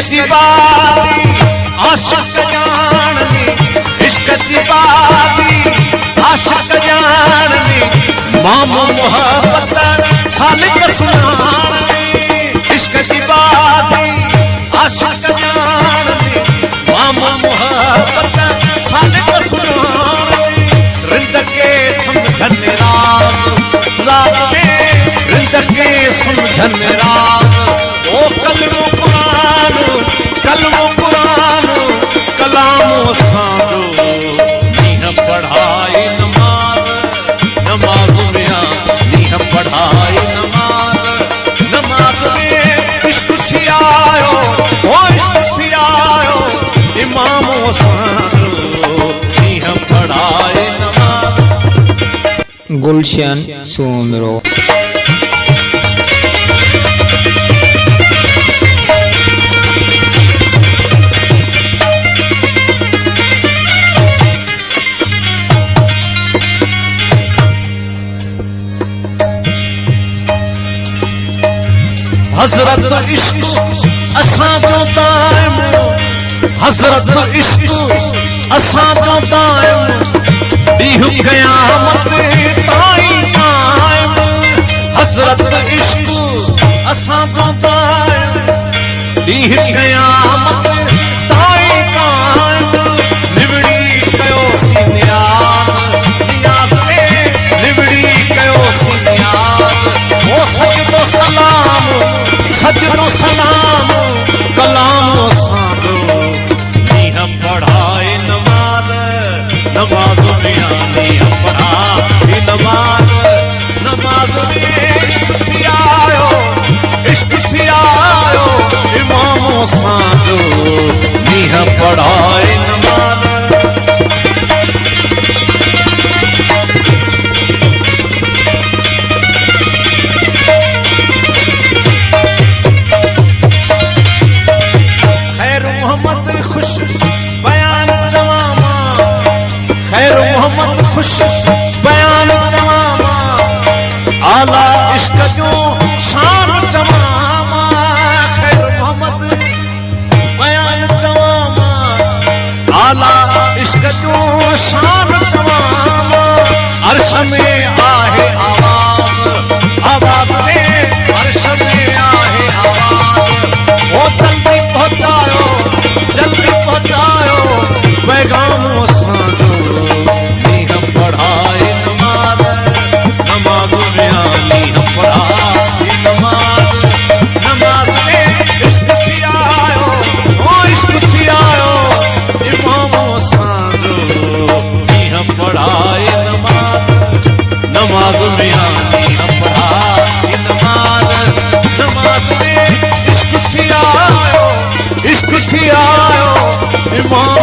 जी बादी आशिक जानी, इश्क जी बादी आशिक जानी, मामो मोहब्बत सालिक सुनानी। इश्क जी बादी आशिक जानी, मामो मोहब्बत सालिक सुनानी। रिंद के समझन राग राग में, रिंद के समझन राग ओ कलमो कुरान, कलमो कुरान कलामो साधो। नीह पढ़ाई नमाज, नमाज में नीह पढ़ाई नमाज, नमाज में इश्क छियायो ओ इश्क छियायो, इमामो साधो नीह पढ़ाई नमाज। गुलशन सोमरो हजरत इश्क असां जो दाइम, हजरत इश्क असां जो दाइम, ॾींहुं क़यामत ताईं काइम। हजरत इश्क असां जो दाइम, ॾींहुं क़यामत ताईं काइम। निवड़ी कयोसीं नियाज़, नियाज़ में निवड़ी कयोसीं नियाज़। ओ सजदो सलाम, सजदो सलाम कलामो साधो। नीह पढ़ाए नमाज, नमाज में नीह पढ़ाए नमाज, नमाज में इश्क सियायो, इश्क सियायो, इमामो साधो नीह पढ़ाए नमाज। खुश बयान जमामा, आला इश्क जो शान जमामा। खैर मोहम्मद बयान जमामा, आला इश्क जो शान जमामा। अर्श में आहे आवाज, आवाज में अर्श में आहे आवाज। ओ जल्दी पहुंचायो, जल्दी पहुंचायो पैगामो साधो। पढ़ाए नमाज, नमाज में नीह पढ़ाए नमाज, नमाज में इश्क सियायो ओ इश्क सियायो, इमामो साधो नीह पढ़ाए नमाज। नमाज में नीह पढ़ाए नमाज, नमाज में इश्क सियायो, इश्क सियायो, इमाम